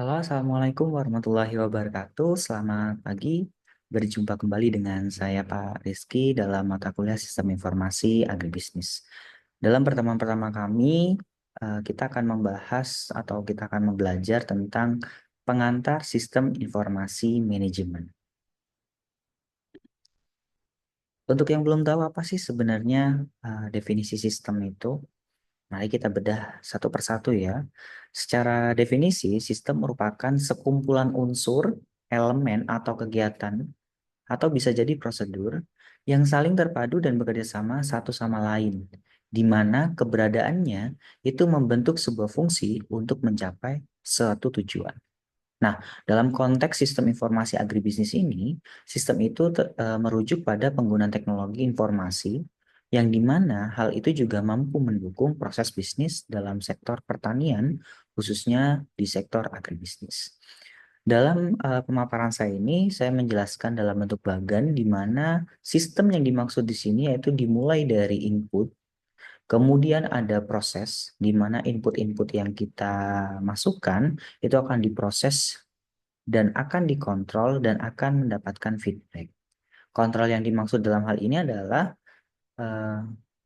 Halo, Assalamualaikum warahmatullahi wabarakatuh. Selamat pagi. Berjumpa kembali dengan saya Pak Rizky dalam mata kuliah Sistem Informasi Agribisnis. Dalam pertemuan pertama kami, kita akan membahas atau kita akan belajar tentang pengantar Sistem Informasi Manajemen. Untuk yang belum tahu apa sih sebenarnya definisi sistem itu, mari kita bedah satu persatu ya. Secara definisi, sistem merupakan sekumpulan unsur, elemen, atau kegiatan, atau bisa jadi prosedur, yang saling terpadu dan bekerja sama satu sama lain, di mana keberadaannya itu membentuk sebuah fungsi untuk mencapai suatu tujuan. Nah, dalam konteks sistem informasi agribisnis ini, sistem itu merujuk pada penggunaan teknologi informasi yang dimana hal itu juga mampu mendukung proses bisnis dalam sektor pertanian, khususnya di sektor agribisnis. Dalam pemaparan saya ini, saya menjelaskan dalam bentuk bagan di mana sistem yang dimaksud di sini yaitu dimulai dari input, kemudian ada proses di mana input-input yang kita masukkan itu akan diproses dan akan dikontrol dan akan mendapatkan feedback. Kontrol yang dimaksud dalam hal ini adalah eh,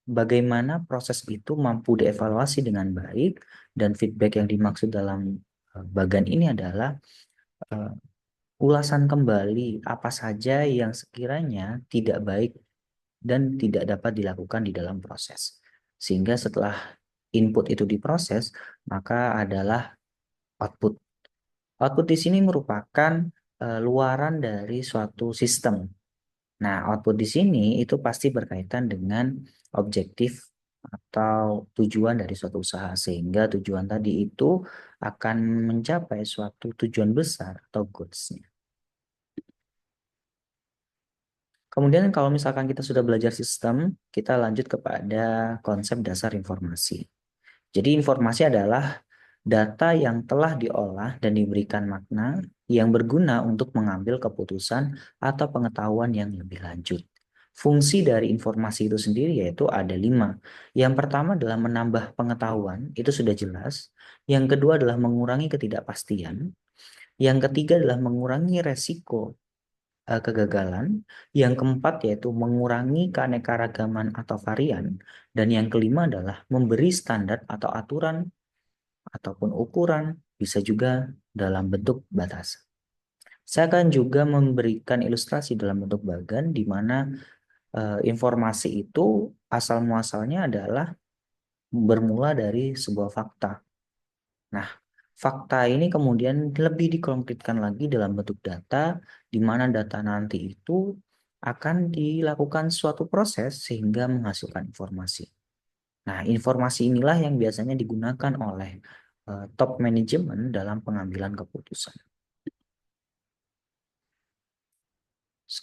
bagaimana proses itu mampu dievaluasi dengan baik, dan feedback yang dimaksud dalam bagan ini adalah eh, ulasan kembali apa saja yang sekiranya tidak baik dan tidak dapat dilakukan di dalam proses. Sehingga setelah input itu diproses, maka adalah output. Output di sini merupakan luaran dari suatu sistem. Nah, output di sini itu pasti berkaitan dengan objektif atau tujuan dari suatu usaha, sehingga tujuan tadi itu akan mencapai suatu tujuan besar atau goals-nya. Kemudian kalau misalkan kita sudah belajar sistem, kita lanjut kepada konsep dasar informasi. Jadi informasi adalah data yang telah diolah dan diberikan makna yang berguna untuk mengambil keputusan atau pengetahuan yang lebih lanjut. Fungsi dari informasi itu sendiri yaitu ada 5. Yang pertama adalah menambah pengetahuan, itu sudah jelas. Yang kedua adalah mengurangi ketidakpastian. Yang ketiga adalah mengurangi resiko kegagalan. Yang keempat yaitu mengurangi keanekaragaman atau varian. Dan yang kelima adalah memberi standar atau aturan ataupun ukuran, bisa juga dalam bentuk batasan. Saya akan juga memberikan ilustrasi dalam bentuk bagan di mana informasi itu asal muasalnya adalah bermula dari sebuah fakta. Nah, fakta ini kemudian lebih dikonkretkan lagi dalam bentuk data, di mana data nanti itu akan dilakukan suatu proses sehingga menghasilkan informasi. Nah, informasi inilah yang biasanya digunakan oleh top manajemen dalam pengambilan keputusan.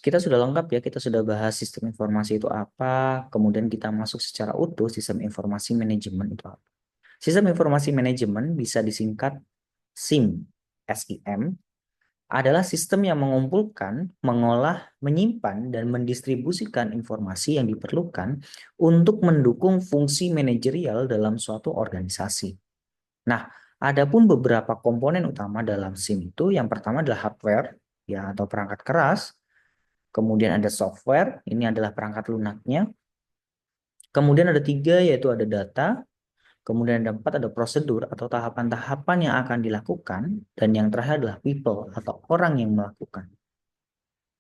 Kita sudah lengkap ya, kita sudah bahas sistem informasi itu apa, kemudian kita masuk secara utuh sistem informasi manajemen itu apa. Sistem informasi manajemen bisa disingkat SIM, SIM, adalah sistem yang mengumpulkan, mengolah, menyimpan, dan mendistribusikan informasi yang diperlukan untuk mendukung fungsi manajerial dalam suatu organisasi. Nah, adapun beberapa komponen utama dalam SIM itu, yang pertama adalah hardware, ya, atau perangkat keras. Kemudian ada software, ini adalah perangkat lunaknya. Kemudian ada 3, yaitu ada data. Kemudian ada 4, ada prosedur atau tahapan-tahapan yang akan dilakukan. Dan yang terakhir adalah people atau orang yang melakukan.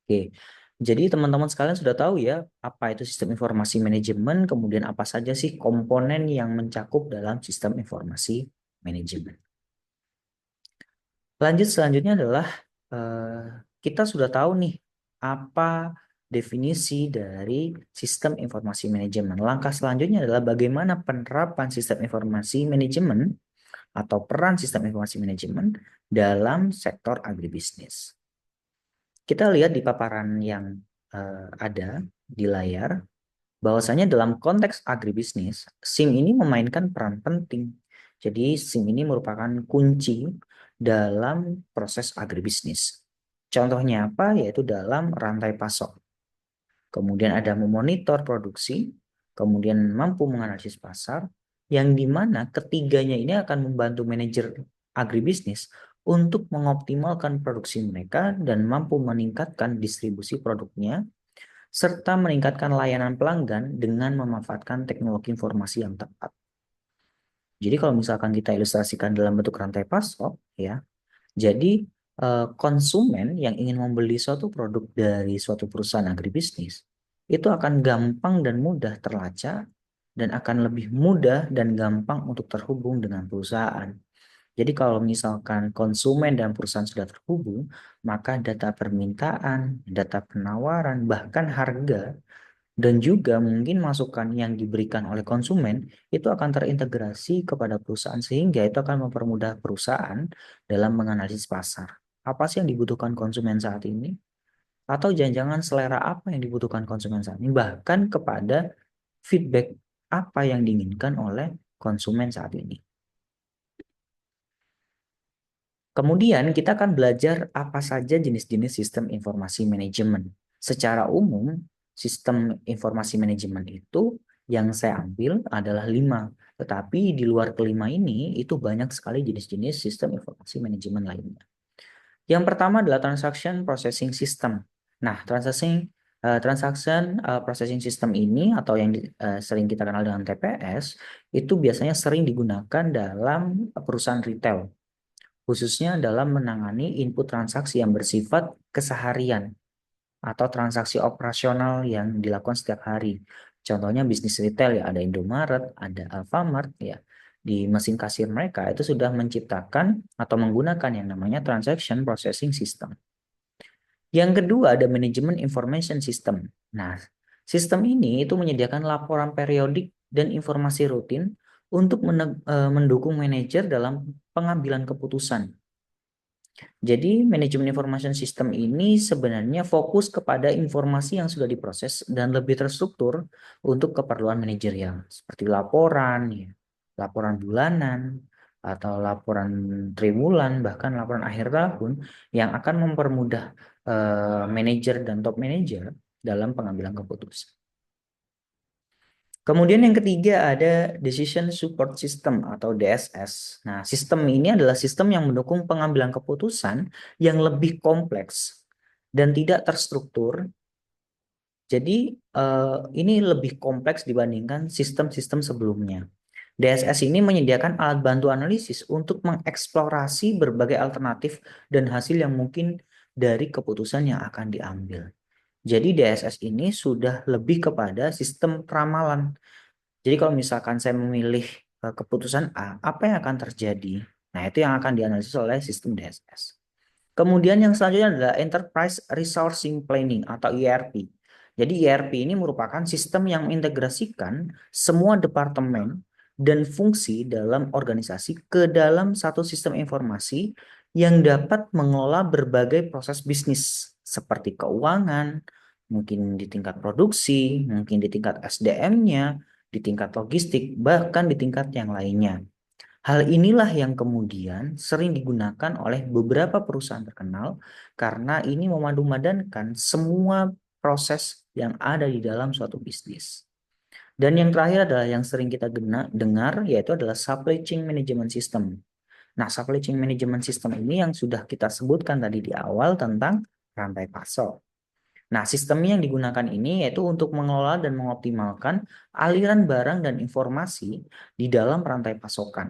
Oke, jadi teman-teman sekalian sudah tahu ya apa itu sistem informasi manajemen, kemudian apa saja sih komponen yang mencakup dalam sistem informasi manajemen. Lanjut selanjutnya adalah kita sudah tahu nih apa definisi dari sistem informasi manajemen. Langkah selanjutnya adalah bagaimana penerapan sistem informasi manajemen atau peran sistem informasi manajemen dalam sektor agribisnis. Kita lihat di paparan yang ada di layar, bahwasanya dalam konteks agribisnis, SIM ini memainkan peran penting. Jadi SIM ini merupakan kunci dalam proses agribisnis. Contohnya apa? Yaitu dalam rantai pasok. Kemudian ada memonitor produksi, kemudian mampu menganalisis pasar, yang dimana ketiganya ini akan membantu manajer agribisnis untuk mengoptimalkan produksi mereka dan mampu meningkatkan distribusi produknya, serta meningkatkan layanan pelanggan dengan memanfaatkan teknologi informasi yang tepat. Jadi kalau misalkan kita ilustrasikan dalam bentuk rantai pasok, ya, jadi konsumen yang ingin membeli suatu produk dari suatu perusahaan agribisnis itu akan gampang dan mudah terlacak dan akan lebih mudah dan gampang untuk terhubung dengan perusahaan. Jadi kalau misalkan konsumen dan perusahaan sudah terhubung, maka data permintaan, data penawaran, bahkan harga dan juga mungkin masukan yang diberikan oleh konsumen itu akan terintegrasi kepada perusahaan sehingga itu akan mempermudah perusahaan dalam menganalisis pasar. Apa sih yang dibutuhkan konsumen saat ini? Atau jangan-jangan selera apa yang dibutuhkan konsumen saat ini? Bahkan kepada feedback apa yang diinginkan oleh konsumen saat ini. Kemudian kita akan belajar apa saja jenis-jenis sistem informasi manajemen. Secara umum, sistem informasi manajemen itu yang saya ambil adalah 5. Tetapi di luar kelima ini itu banyak sekali jenis-jenis sistem informasi manajemen lainnya. Yang pertama adalah Transaction Processing System. Nah, Transaction Processing System ini atau yang sering kita kenal dengan TPS itu biasanya sering digunakan dalam perusahaan retail, khususnya dalam menangani input transaksi yang bersifat keseharian atau transaksi operasional yang dilakukan setiap hari. Contohnya bisnis retail ya, ada Indomaret, ada Alfamart ya. Di mesin kasir mereka itu sudah menciptakan atau menggunakan yang namanya Transaction Processing System. Yang kedua ada Management Information System. Nah, sistem ini itu menyediakan laporan periodik dan informasi rutin untuk mendukung manajer dalam pengambilan keputusan. Jadi manajemen information system ini sebenarnya fokus kepada informasi yang sudah diproses dan lebih terstruktur untuk keperluan manajerial seperti laporan, ya, laporan bulanan atau laporan triwulan bahkan laporan akhir tahun yang akan mempermudah manajer dan top manajer dalam pengambilan keputusan. Kemudian yang ketiga ada Decision Support System atau DSS. Nah, sistem ini adalah sistem yang mendukung pengambilan keputusan yang lebih kompleks dan tidak terstruktur. Jadi ini lebih kompleks dibandingkan sistem-sistem sebelumnya. DSS ini menyediakan alat bantu analisis untuk mengeksplorasi berbagai alternatif dan hasil yang mungkin dari keputusan yang akan diambil. Jadi DSS ini sudah lebih kepada sistem ramalan. Jadi kalau misalkan saya memilih keputusan A, apa yang akan terjadi? Nah, itu yang akan dianalisis oleh sistem DSS. Kemudian yang selanjutnya adalah Enterprise Resourcing Planning atau ERP. Jadi ERP ini merupakan sistem yang mengintegrasikan semua departemen dan fungsi dalam organisasi ke dalam satu sistem informasi yang dapat mengelola berbagai proses bisnis seperti keuangan, mungkin di tingkat produksi, mungkin di tingkat SDM-nya, di tingkat logistik, bahkan di tingkat yang lainnya. Hal inilah yang kemudian sering digunakan oleh beberapa perusahaan terkenal karena ini memadu-madankan semua proses yang ada di dalam suatu bisnis. Dan yang terakhir adalah yang sering kita dengar yaitu adalah Supply Chain Management System. Nah, Supply Chain Management System ini yang sudah kita sebutkan tadi di awal tentang rantai pasok. Nah, sistem yang digunakan ini yaitu untuk mengelola dan mengoptimalkan aliran barang dan informasi di dalam rantai pasokan.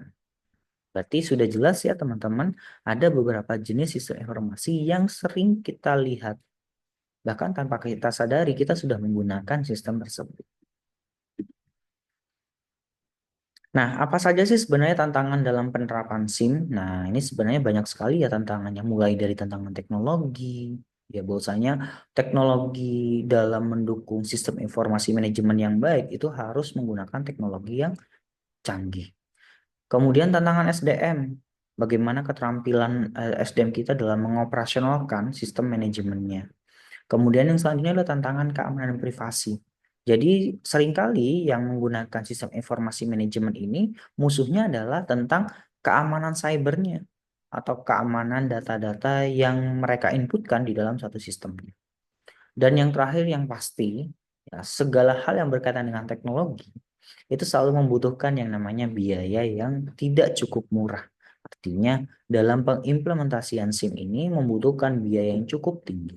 Berarti sudah jelas ya teman-teman, ada beberapa jenis sistem informasi yang sering kita lihat. Bahkan tanpa kita sadari kita sudah menggunakan sistem tersebut. Nah, apa saja sih sebenarnya tantangan dalam penerapan SIM? Nah, ini sebenarnya banyak sekali ya tantangannya, mulai dari tantangan teknologi, ya bahwasanya teknologi dalam mendukung sistem informasi manajemen yang baik itu harus menggunakan teknologi yang canggih. Kemudian tantangan SDM, bagaimana keterampilan SDM kita dalam mengoperasionalkan sistem manajemennya. Kemudian yang selanjutnya adalah tantangan keamanan privasi. Jadi seringkali yang menggunakan sistem informasi manajemen ini musuhnya adalah tentang keamanan cybernya atau keamanan data-data yang mereka inputkan di dalam satu sistemnya. Dan yang terakhir yang pasti, ya, segala hal yang berkaitan dengan teknologi itu selalu membutuhkan yang namanya biaya yang tidak cukup murah Artinya, dalam pengimplementasian SIM ini membutuhkan biaya yang cukup tinggi.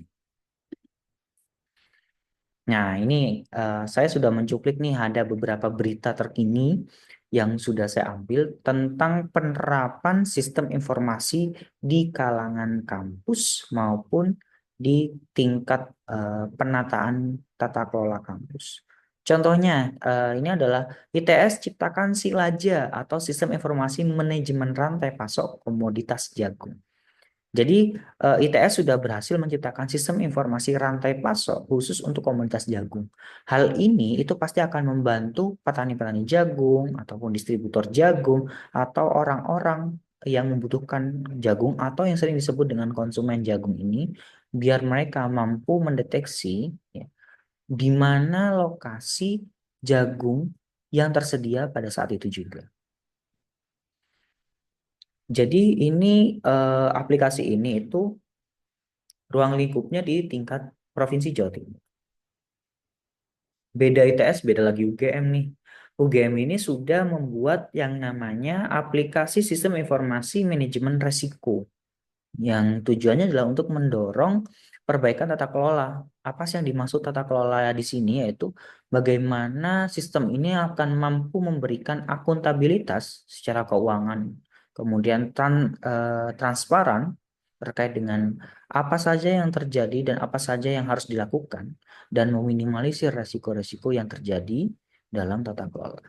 Nah, ini saya sudah mencuplik nih, ada beberapa berita terkini yang sudah saya ambil tentang penerapan sistem informasi di kalangan kampus maupun di tingkat penataan tata kelola kampus. Contohnya, ini adalah ITS ciptakan SILAJA atau Sistem Informasi Manajemen Rantai Pasok Komoditas Jagung. Jadi ITS sudah berhasil menciptakan sistem informasi rantai pasok khusus untuk komunitas jagung. Hal ini itu pasti akan membantu petani-petani jagung ataupun distributor jagung atau orang-orang yang membutuhkan jagung atau yang sering disebut dengan konsumen jagung ini, biar mereka mampu mendeteksi ya, di mana lokasi jagung yang tersedia pada saat itu juga. Jadi ini aplikasi ini itu ruang lingkupnya di tingkat Provinsi Jawa Timur. Beda ITS, beda lagi UGM nih. UGM ini sudah membuat yang namanya aplikasi sistem informasi manajemen resiko, yang tujuannya adalah untuk mendorong perbaikan tata kelola. Apa sih yang dimaksud tata kelola di sini? Yaitu bagaimana sistem ini akan mampu memberikan akuntabilitas secara keuangan, kemudian transparan terkait dengan apa saja yang terjadi dan apa saja yang harus dilakukan, dan meminimalisir resiko-resiko yang terjadi dalam tata kelola.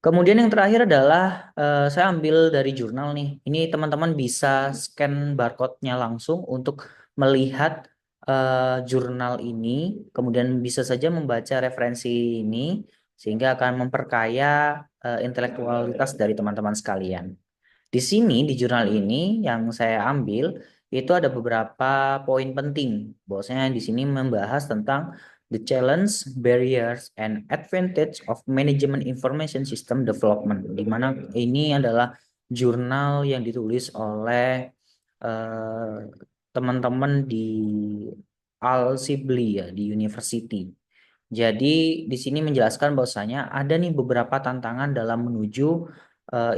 Kemudian yang terakhir adalah saya ambil dari jurnal nih. Ini teman-teman bisa scan barcode-nya langsung untuk melihat jurnal ini. Kemudian bisa saja membaca referensi ini sehingga akan memperkaya intelektualitas dari teman-teman sekalian. Di sini di jurnal ini yang saya ambil itu ada beberapa poin penting. Bahwasanya di sini membahas tentang the challenge, barriers, and advantage of management information system development. Di mana ini adalah jurnal yang ditulis oleh teman-teman di Al-Sibli ya, di University. Jadi di sini menjelaskan bahwasanya ada nih beberapa tantangan dalam menuju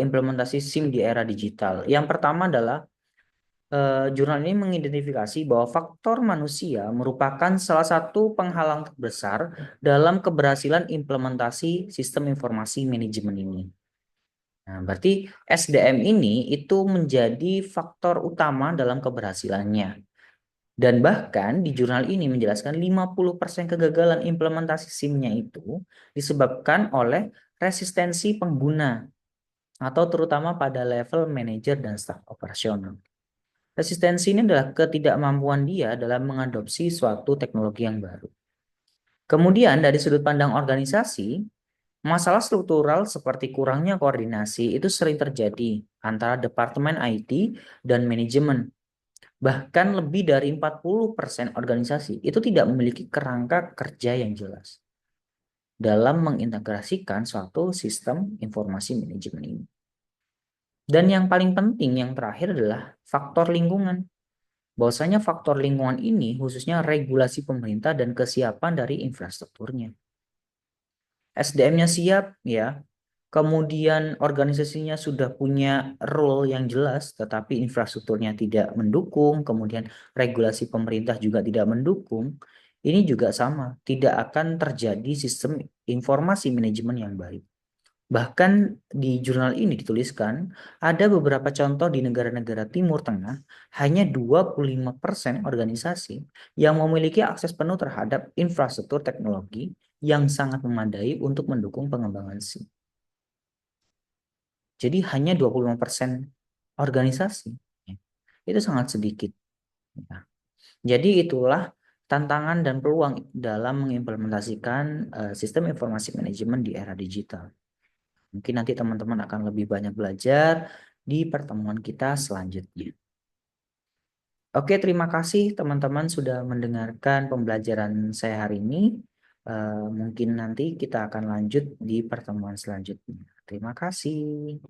implementasi SIM di era digital. Yang pertama adalah jurnal ini mengidentifikasi bahwa faktor manusia merupakan salah satu penghalang terbesar dalam keberhasilan implementasi sistem informasi manajemen ini. Nah, berarti SDM ini itu menjadi faktor utama dalam keberhasilannya. Dan bahkan di jurnal ini menjelaskan 50% kegagalan implementasi SIM-nya itu disebabkan oleh resistensi pengguna atau terutama pada level manajer dan staf operasional. Resistensi ini adalah ketidakmampuan dia dalam mengadopsi suatu teknologi yang baru. Kemudian dari sudut pandang organisasi, masalah struktural seperti kurangnya koordinasi itu sering terjadi antara departemen IT dan manajemen. Bahkan lebih dari 40% organisasi itu tidak memiliki kerangka kerja yang jelas dalam mengintegrasikan suatu sistem informasi manajemen ini. Dan yang paling penting yang terakhir adalah faktor lingkungan. Bahwasanya faktor lingkungan ini khususnya regulasi pemerintah dan kesiapan dari infrastrukturnya. SDM-nya siap ya, kemudian organisasinya sudah punya role yang jelas, tetapi infrastrukturnya tidak mendukung, kemudian regulasi pemerintah juga tidak mendukung, ini juga sama, tidak akan terjadi sistem informasi manajemen yang baik. Bahkan di jurnal ini dituliskan, ada beberapa contoh di negara-negara Timur Tengah, hanya 25% organisasi yang memiliki akses penuh terhadap infrastruktur teknologi yang sangat memadai untuk mendukung pengembangan SIM. Jadi hanya 25% organisasi. Itu sangat sedikit. Jadi itulah tantangan dan peluang dalam mengimplementasikan sistem informasi manajemen di era digital. Mungkin nanti teman-teman akan lebih banyak belajar di pertemuan kita selanjutnya. Oke, terima kasih teman-teman sudah mendengarkan pembelajaran saya hari ini. Mungkin nanti kita akan lanjut di pertemuan selanjutnya. Terima kasih.